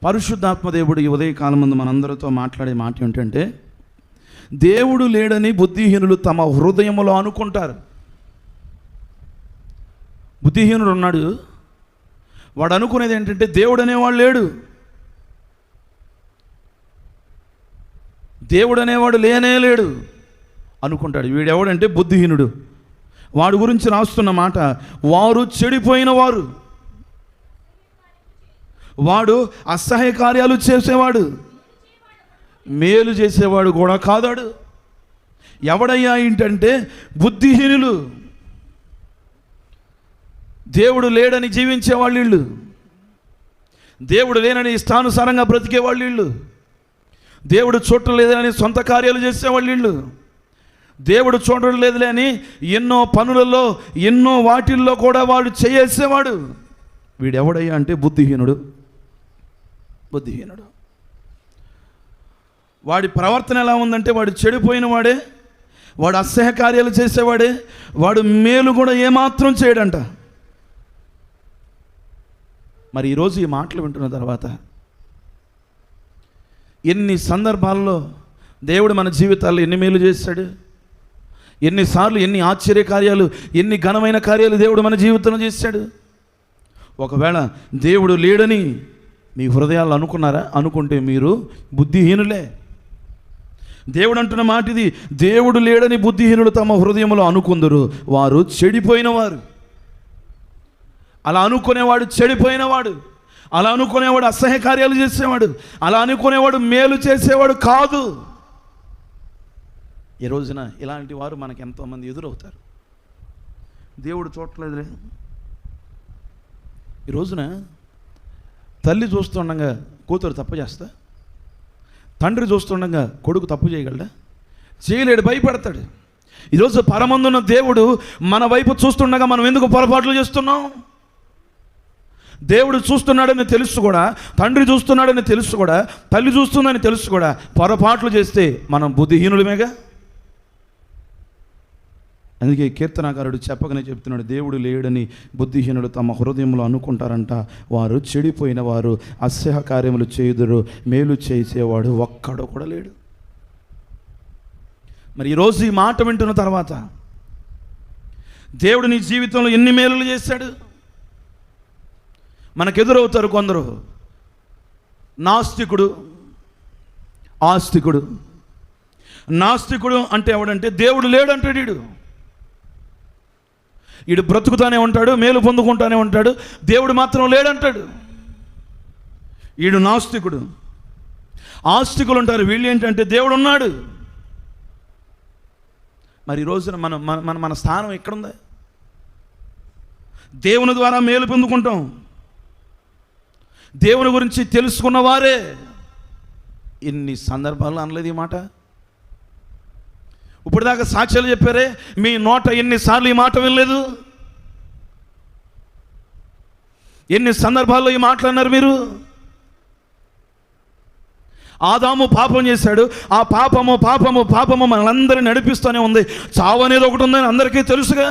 పరిశుద్ధాత్మ దేవుడు ఈ ఉదయకాలం ముందు మనందరితో మాట్లాడే మాట ఏంటంటే, దేవుడు లేడని బుద్ధిహీనులు తమ హృదయములో అనుకుంటారు. బుద్ధిహీనుడు ఉన్నాడు, వాడు అనుకునేది ఏంటంటే దేవుడు అనేవాడు లేడు, దేవుడు అనేవాడు లేనే లేడు అనుకుంటాడు. వీడెవడంటే బుద్ధిహీనుడు. వాడి గురించి రాస్తున్న మాట, వారు చెడిపోయిన వారు. వాడు అసహ్య కార్యాలు చేసేవాడు, మేలు చేసేవాడు కూడా కాదాడు. ఎవడయ్యా ఏంటంటే బుద్ధిహీనులు, దేవుడు లేడని జీవించేవాళ్ళు వీళ్ళు, దేవుడు లేనని ఇష్టానుసారంగా బ్రతికేవాళ్ళు వీళ్ళు, దేవుడు చూడటం లేదని సొంత కార్యాలు చేసేవాళ్ళు వీళ్ళు, దేవుడు చూడడం లేదులే అని ఎన్నో పనులలో ఎన్నో వాటిల్లో కూడా వాడు చేసేవాడు. వీడెవడయ్యా అంటే బుద్ధిహీనుడు. బుద్ధిహీనుడు వాడి ప్రవర్తన ఎలా ఉందంటే, వాడు చెడిపోయిన వాడే, వాడు అసహ్య కార్యాలు చేసేవాడే, వాడు మేలు కూడా ఏమాత్రం చేయడంట. మరి ఈరోజు ఈ మాటలు వింటున్న తర్వాత ఎన్ని సందర్భాల్లో దేవుడు మన జీవితాల్లో ఎన్ని మేలు చేశాడు, ఎన్నిసార్లు ఎన్ని ఆశ్చర్య కార్యాలు, ఎన్ని ఘనమైన కార్యాలు దేవుడు మన జీవితంలో చేశాడు. ఒకవేళ దేవుడు లేడని మీ హృదయాలు అనుకున్నారా? అనుకుంటే మీరు బుద్ధిహీనులే. దేవుడు అంటున్న మాట ఇది, దేవుడు లేడని బుద్ధిహీనులు తమ హృదయంలో అనుకుందరు, వారు చెడిపోయిన వారు. అలా అనుకునేవాడు చెడిపోయినవాడు, అలా అనుకునేవాడు అసహ్య కార్యాలు చేసేవాడు, అలా అనుకునేవాడు మేలు చేసేవాడు కాదు. ఈ రోజున ఇలాంటి వారు మనకు ఎంతోమంది ఎదురవుతారు. దేవుడు చూడలేదులే. ఈ రోజున తల్లి చూస్తుండగా కూతురు తప్పు చేస్తా, తండ్రి చూస్తుండగా కొడుకు తప్పు చేయగలడా? చేయలేడు, భయపడతాడు. ఈరోజు పరమందున్న దేవుడు మన వైపు చూస్తుండగా మనం ఎందుకు పొరపాట్లు చేస్తున్నాం? దేవుడు చూస్తున్నాడని తెలుసు కూడా, తండ్రి చూస్తున్నాడని తెలుసు కూడా, తల్లి చూస్తుందని తెలుసు కూడా పొరపాట్లు చేస్తే మనం బుద్ధిహీనులమేగా. అందుకే కీర్తనాకారుడు చెప్పకనే చెప్తున్నాడు, దేవుడు లేడని బుద్ధిహీనులు తమ హృదయంలో అనుకుంటారంట, వారు చెడిపోయిన వారు, అసహ్య కార్యములు చేయుదురు, మేలు చేసేవాడు ఒక్కడు కూడా లేడు. మరి ఈరోజు ఈ మాట వింటున్న తర్వాత, దేవుడు నీ జీవితంలో ఎన్ని మేలులు చేశాడు? మనకెదురవుతారు కొందరు, నాస్తికుడు, ఆస్తికుడు. నాస్తికుడు అంటే ఎవడంటే దేవుడు లేడంటాడు. వీడు బ్రతుకుతానే ఉంటాడు, మేలు పొందుకుంటానే ఉంటాడు, దేవుడు మాత్రం లేడంటాడు. వీడు నాస్తికుడు. ఆస్తికులు ఉంటారు, వీళ్ళు ఏంటంటే దేవుడు ఉన్నాడు. మరి ఈ రోజున మన స్థానం ఎక్కడుంది? దేవుని ద్వారా మేలు పొందుకుంటాం, దేవుని గురించి తెలుసుకున్న వారే. ఎన్ని సందర్భాల్లో అనలేదు ఈ మాట? ఇప్పుడు దాకా సాక్ష్యాలు చెప్పారే, మీ నోట ఎన్నిసార్లు ఈ మాట వినలేదు? ఎన్ని సందర్భాల్లో ఈ మాటలు అన్నారు మీరు? ఆదాము పాపం చేశాడు, ఆ పాపము పాపము పాపము మనందరినీ నడిపిస్తూనే ఉంది. చావు అనేది ఒకటి ఉందని అందరికీ తెలుసుగా.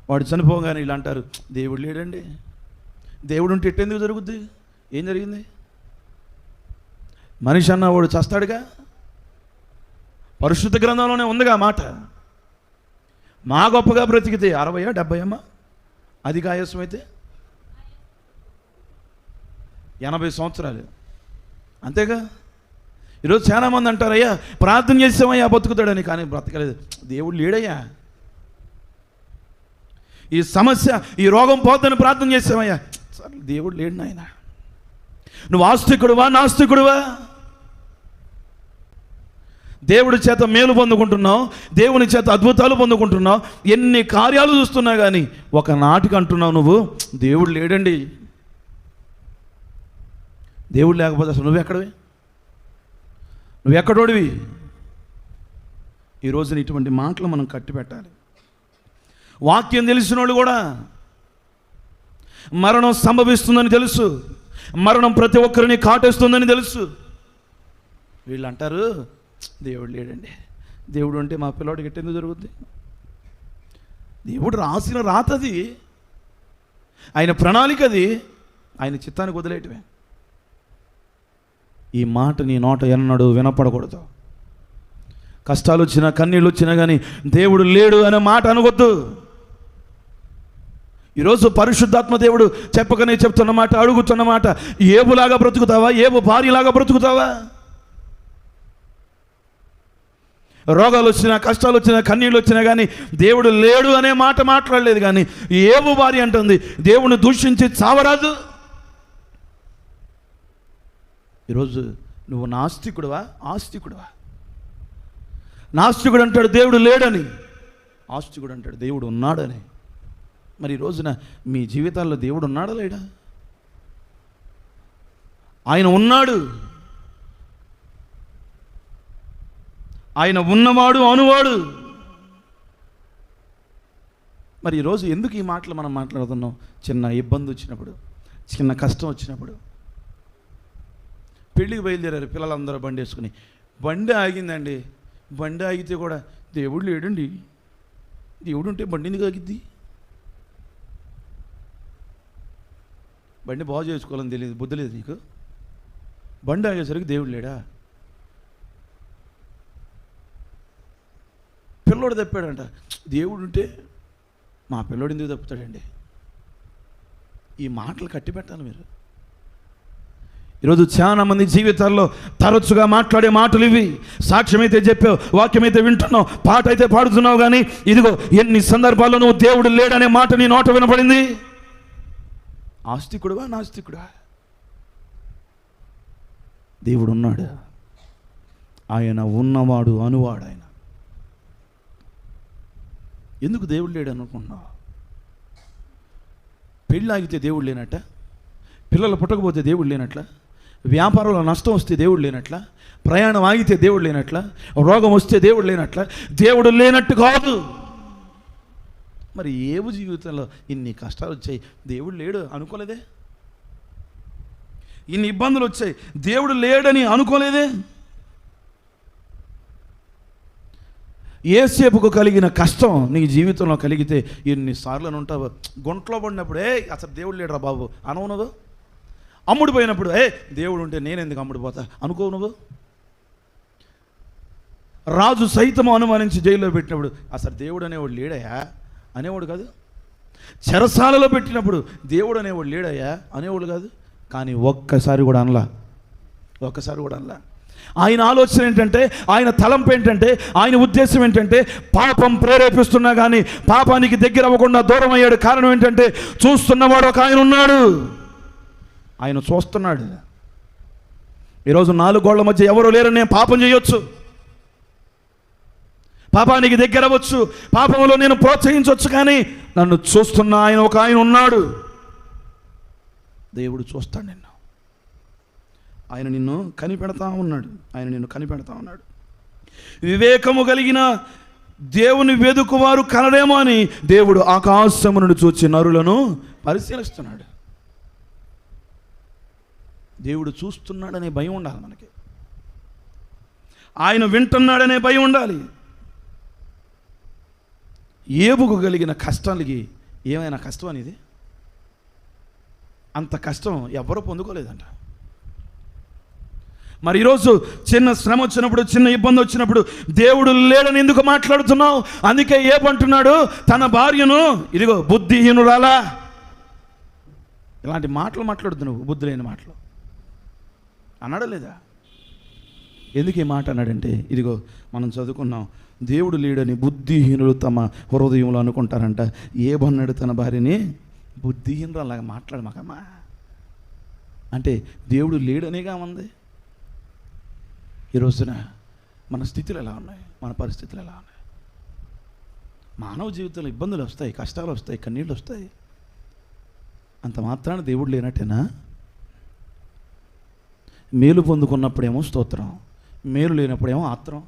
వాడు చనిపోగానే ఇలా అంటారు, దేవుడు లేడండి. దేవుడు ఉంటే ఎట్టెందుకు జరుగుద్ది? ఏం జరిగింది? మనిషి అన్నవాడు చస్తాడుగా. పరిశుద్ధ గ్రంథంలోనే ఉందిగా మాట. మా గొప్పగా బ్రతికితే 60 70 అమ్మా, అధిక ఆయాసం అయితే 80 సంవత్సరాలు అంతేగా. ఈరోజు చాలామంది అంటారు, అయ్యా ప్రార్థన చేసామయ్యా బతుకుతాడని, కానీ బ్రతకలేదు. దేవుడు లేడయ్యా. ఈ సమస్య, ఈ రోగం పోద్దని ప్రార్థన చేసామయ్యా, దేవుడు లేడు నాయన. నువ్వు ఆస్తికుడువా నాస్తికుడువా? దేవుడి చేత మేలు పొందుకుంటున్నావు, దేవుని చేత అద్భుతాలు పొందుకుంటున్నావు, ఎన్ని కార్యాలు చూస్తున్నా కానీ ఒక నాటికి అంటున్నావు నువ్వు దేవుడు లేడండి. దేవుడు లేకపోతే అసలు నువ్వెక్కడివి? నువ్వెక్కడోడివి? ఈరోజున ఇటువంటి మాటలు మనం కట్టిపెట్టాలి. వాక్యం తెలిసిన వాళ్ళు కూడా మరణం సంభవిస్తుందని తెలుసు, మరణం ప్రతి ఒక్కరిని కాటేస్తుందని తెలుసు. వీళ్ళు అంటారు దేవుడు లేడండి. దేవుడు అంటే మా పిల్లోడికి ఎట్టెందుకు జరుగుద్ది? దేవుడు రాసిన రాతది, ఆయన ప్రణాళిక అది. ఆయన చిత్తానికి వదిలేయటమే. ఈ మాట నీ నోట ఎన్నడూ వినపడకూడదు. కష్టాలు వచ్చినా కన్నీళ్ళు వచ్చినా కానీ దేవుడు లేడు అనే మాట అనవద్దు. ఈరోజు పరిశుద్ధాత్మ దేవుడు చెప్పకనే చెప్తున్నమాట, అడుగుతున్నమాట, ఏబులాగా బ్రతుకుతావా? ఏబు భార్యలాగా బ్రతుకుతావా? రోగాలు వచ్చినా కష్టాలు వచ్చినా కన్నీళ్ళు వచ్చినా కానీ దేవుడు లేడు అనే మాట మాట్లాడలేదు. కానీ ఏబు భార్య అంటుంది, దేవుని దూషించి చావరాదు. ఈరోజు నువ్వు నాస్తికుడువా ఆస్తికుడువా? నాస్తికుడు అంటాడు దేవుడు లేడని, ఆస్తికుడు అంటాడు దేవుడు ఉన్నాడని. మరి ఈ రోజున మీ జీవితాల్లో దేవుడు ఉన్నాడా లేడా? ఆయన ఉన్నాడు. ఆయన ఉన్నవాడు అనువాడు. మరి ఈరోజు ఎందుకు ఈ మాటలు మనం మాట్లాడుతున్నాం? చిన్న ఇబ్బంది వచ్చినప్పుడు, చిన్న కష్టం వచ్చినప్పుడు. పెళ్ళికి బయలుదేరారు పిల్లలందరూ బండి వేసుకుని. బండి ఆగిందండి. బండి ఆగితే కూడా దేవుడు లేడండి. దేవుడు ఉంటే బండి ఎందుకు ఆగిద్ది? బండి బాగు చేసుకోవాలని తెలియదు, బుద్ధి లేదు నీకు? బండి ఆగేసరికి దేవుడు లేడా? పిల్లోడు తప్పాడంట. దేవుడు ఉంటే మా పిల్లోడు ఎందుకు తప్పుతాడండి? ఈ మాటలు కట్టి పెట్టాలి మీరు. ఈరోజు చాలా మంది జీవితాల్లో తరచుగా మాట్లాడే మాటలు ఇవి. సాక్ష్యమైతే చెప్పావు, వాక్యమైతే వింటున్నావు, పాట అయితే పాడుతున్నావు, కానీ ఇదిగో ఎన్ని సందర్భాల్లో నువ్వు దేవుడు లేడనే మాట నీ నోట వినపడింది. ఆస్తికుడువా నాస్తికుడా? దేవుడు ఉన్నాడు. ఆయన ఉన్నవాడు అనువాడు. ఆయన ఎందుకు దేవుడు లేడు అనుకుంటున్నావు? పెళ్ళి ఆగితే దేవుడు లేనట్ట? పిల్లలు పుట్టకపోతే దేవుడు లేనట్ల? వ్యాపారంలో నష్టం వస్తే దేవుడు లేనట్ల? ప్రయాణం ఆగితే దేవుడు లేనట్ల? రోగం వస్తే దేవుడు లేనట్ల? దేవుడు లేనట్టు కాదు. మరి ఏవు జీవితంలో ఇన్ని కష్టాలు వచ్చాయి, దేవుడు లేడు అనుకోలేదే? ఇన్ని ఇబ్బందులు వచ్చాయి, దేవుడు లేడని అనుకోలేదే? ఏసేపుకు కలిగిన కష్టం నీ జీవితంలో కలిగితే ఎన్నిసార్లు ఉంటావు? గుంట్లో పడినప్పుడే అసలు దేవుడు లేడురా బాబు అనవు నువ్వు. అమ్ముడిపోయినప్పుడు దేవుడు ఉంటే నేను ఎందుకు అమ్ముడిపోతా అనుకోవు నువ్వు. రాజు సైతం అనుమానించి జైల్లో పెట్టినప్పుడు అసలు దేవుడు అనేవాడు లేడయా అనేవాడు కాదు. చెరసాలలో పెట్టినప్పుడు దేవుడు అనేవాడు లేడయ్యా అనేవాడు కాదు. కానీ ఒక్కసారి కూడా అనలా. ఆయన ఆలోచన ఏంటంటే, ఆయన తలంపు ఏంటంటే, ఆయన ఉద్దేశం ఏంటంటే, పాపం ప్రేరేపిస్తున్నా కానీ పాపానికి దగ్గర అవ్వకుండా దూరం అయ్యాడు. కారణం ఏంటంటే, చూస్తున్నవాడు ఒక ఆయన ఉన్నాడు. ఆయన చూస్తున్నాడు. ఈరోజు 4 గోళ్ల మధ్య ఎవరో లేరని నేను పాపం చేయొచ్చు, పాపానికి దగ్గర అవ్వచ్చు, పాపంలో నేను ప్రోత్సహించవచ్చు, కానీ నన్ను చూస్తున్న ఆయన ఒక ఆయన ఉన్నాడు. దేవుడు చూస్తాడు నిన్ను. ఆయన నిన్ను కనిపెడతా ఉన్నాడు. వివేకము కలిగిన దేవుని వెదుకువారు కనడేమో అని దేవుడు ఆకాశము నుండి చూచి నరులను పరిశీలిస్తున్నాడు. దేవుడు చూస్తున్నాడనే భయం ఉండాలి మనకి. ఆయన వింటున్నాడనే భయం ఉండాలి. ఏబుకు కలిగిన కష్టాలకి ఏమైనా కష్టం అనేది? అంత కష్టం ఎవరు పొందుకోలేదంట. మరి ఈరోజు చిన్న శ్రమ వచ్చినప్పుడు, చిన్న ఇబ్బంది వచ్చినప్పుడు దేవుడు లేడని ఎందుకు మాట్లాడుతున్నావు? అందుకే ఏమంటున్నాడు, తన భార్యను ఇదిగో బుద్ధిహీనురాలా, ఇలాంటి మాటలు మాట్లాడుతు నువ్వు, బుద్ధి లేని మాటలు అన్నాడా లేదా? ఎందుకు ఈ మాట అన్నాడంటే, ఇదిగో మనం చదువుకున్నాం, దేవుడు లేడని బుద్ధిహీనులు తమ హృదయంలో అనుకుంటారంట. ఏమన్నాడు తన భార్యని? బుద్ధిహీనురాలాగా మాట్లాడమాకమ్మా అంటే దేవుడు లేడనేగా ఉంది. ఈ రోజున మన స్థితులు ఎలా ఉన్నాయి, మన పరిస్థితులు ఎలా ఉన్నాయి? మానవ జీవితంలో ఇబ్బందులు వస్తాయి, కష్టాలు వస్తాయి, కన్నీళ్ళు వస్తాయి. అంత మాత్రాన దేవుడు లేనట్టేనా? మేలు పొందుకున్నప్పుడేమో స్తోత్రం, మేలు లేనప్పుడేమో ఆత్రం.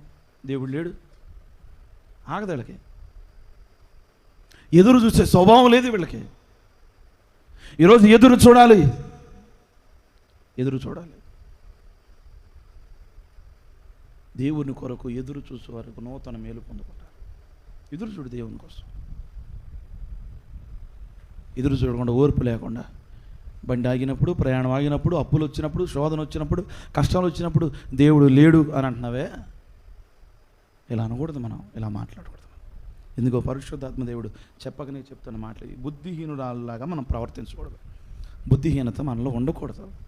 దేవుడు లేడు, ఆగదు వీళ్ళకి. ఎదురు చూసే స్వభావం లేదు వీళ్ళకి. ఈరోజు ఎదురు చూడాలి. దేవుని కొరకు ఎదురు చూసే వరకు నూతన మేలు పొందుకుంటారు. ఎదురు చూడు దేవుని కోసం. ఎదురు చూడకుండా, ఓర్పు లేకుండా బండి ఆగినప్పుడు, ప్రయాణం ఆగినప్పుడు, అప్పులు వచ్చినప్పుడు, శోధన వచ్చినప్పుడు, కష్టాలు వచ్చినప్పుడు దేవుడు లేడు అని అంటున్నావే. ఇలా అనకూడదు, మనం ఇలా మాట్లాడకూడదు. ఎందుకో పరిశుద్ధాత్మ దేవుడు చెప్పకనే చెప్తున్న మాటలు. బుద్ధిహీనురాల్లాగా మనం ప్రవర్తించకూడదు. బుద్ధిహీనత మనలో ఉండకూడదు.